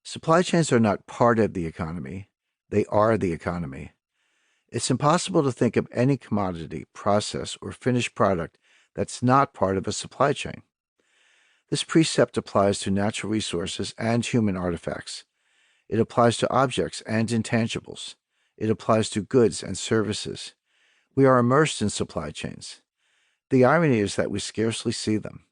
Supply chains are not part of the economy, they are the economy. It's impossible to think of any commodity, process, or finished product that's not part of a supply chain. This precept applies to natural resources and human artifacts. It applies to objects and intangibles. It applies to goods and services. We are immersed in supply chains. The irony is that we scarcely see them.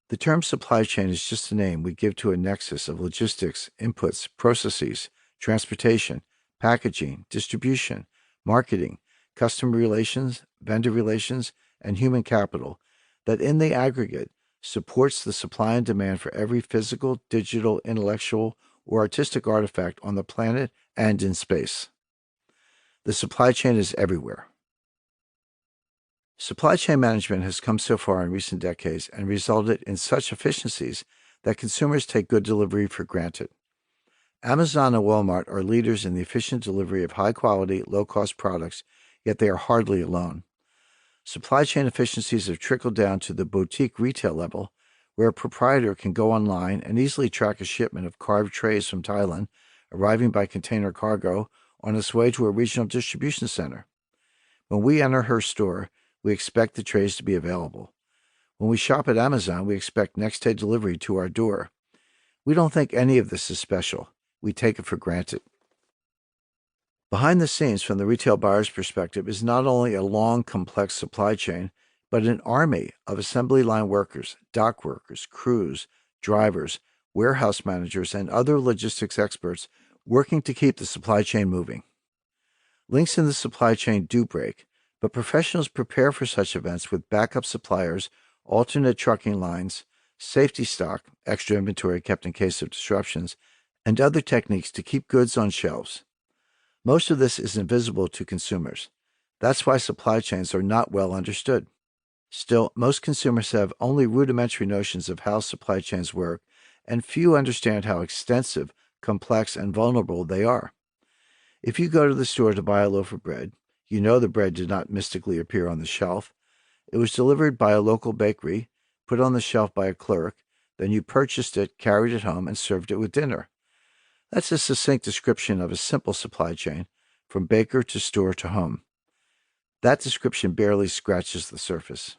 The term supply chain is just a name we give to a nexus of logistics, inputs, processes, transportation, packaging, distribution, marketing, customer relations, vendor relations, and human capital that in the aggregate supports the supply and demand for every physical, digital, intellectual, or artistic artifact on the planet and in space. The supply chain is everywhere. Supply chain management has come so far in recent decades and resulted in such efficiencies that consumers take good delivery for granted. Amazon and Walmart are leaders in the efficient delivery of high-quality, low-cost products, yet they are hardly alone. Supply chain efficiencies have trickled down to the boutique retail level, where a proprietor can go online and easily track a shipment of carved trays from Thailand arriving by container cargo on its way to a regional distribution center. When we enter her store, we expect the trays to be available. When we shop at Amazon, we expect next-day delivery to our door. We don't think any of this is special. We take it for granted. Behind the scenes, from the retail buyer's perspective, is not only a long, complex supply chain, but an army of assembly line workers, dock workers, crews, drivers, warehouse managers, and other logistics experts working to keep the supply chain moving. Links in the supply chain do break, but professionals prepare for such events with backup suppliers, alternate trucking lines, safety stock, extra inventory kept in case of disruptions, and other techniques to keep goods on shelves. Most of this is invisible to consumers. That's why supply chains are not well understood. Still, most consumers have only rudimentary notions of how supply chains work, and few understand how extensive, complex, and vulnerable they are. If you go to the store to buy a loaf of bread, you know the bread did not mystically appear on the shelf. It was delivered by a local bakery, put on the shelf by a clerk, then you purchased it, carried it home, and served it with dinner. That's a succinct description of a simple supply chain, from baker to store to home. That description barely scratches the surface.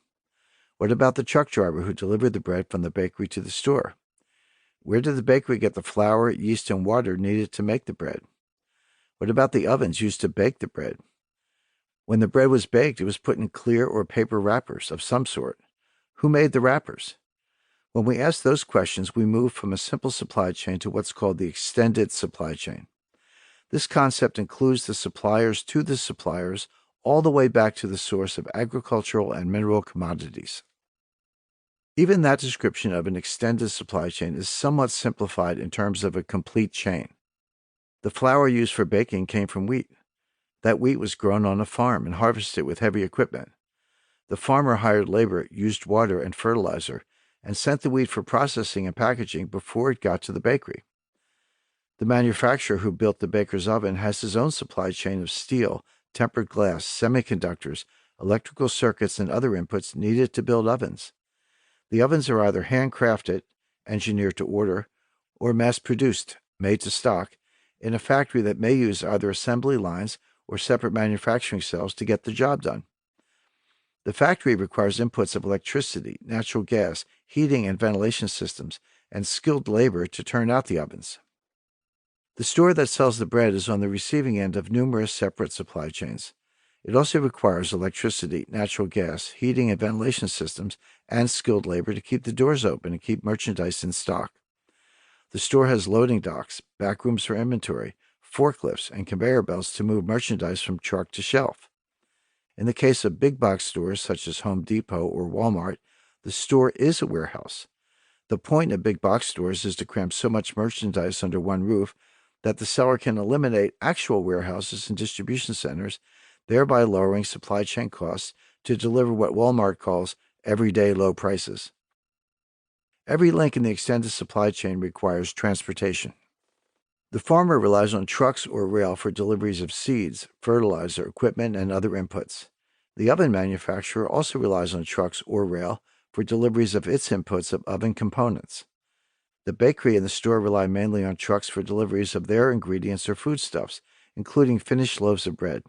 What about the truck driver who delivered the bread from the bakery to the store? Where did the bakery get the flour, yeast, and water needed to make the bread? What about the ovens used to bake the bread? When the bread was baked, it was put in clear or paper wrappers of some sort. Who made the wrappers? When we ask those questions, we move from a simple supply chain to what's called the extended supply chain. This concept includes the suppliers to the suppliers, all the way back to the source of agricultural and mineral commodities. Even that description of an extended supply chain is somewhat simplified in terms of a complete chain. The flour used for baking came from wheat. That wheat was grown on a farm and harvested with heavy equipment. The farmer hired labor, used water and fertilizer, and sent the wheat for processing and packaging before it got to the bakery. The manufacturer who built the baker's oven has his own supply chain of steel, tempered glass, semiconductors, electrical circuits, and other inputs needed to build ovens. The ovens are either handcrafted, engineered to order, or mass-produced, made to stock, in a factory that may use either assembly lines or separate manufacturing cells to get the job done. The factory requires inputs of electricity, natural gas, heating and ventilation systems, and skilled labor to turn out the ovens. The store that sells the bread is on the receiving end of numerous separate supply chains. It also requires electricity, natural gas, heating and ventilation systems, and skilled labor to keep the doors open and keep merchandise in stock. The store has loading docks, back rooms for inventory, forklifts, and conveyor belts to move merchandise from truck to shelf. In the case of big box stores such as Home Depot or Walmart, the store is a warehouse. The point of big box stores is to cram so much merchandise under one roof that the seller can eliminate actual warehouses and distribution centers, thereby lowering supply chain costs to deliver what Walmart calls everyday low prices. Every link in the extended supply chain requires transportation. The farmer relies on trucks or rail for deliveries of seeds, fertilizer, equipment, and other inputs. The oven manufacturer also relies on trucks or rail for deliveries of its inputs of oven components. The bakery and the store rely mainly on trucks for deliveries of their ingredients or foodstuffs, including finished loaves of bread.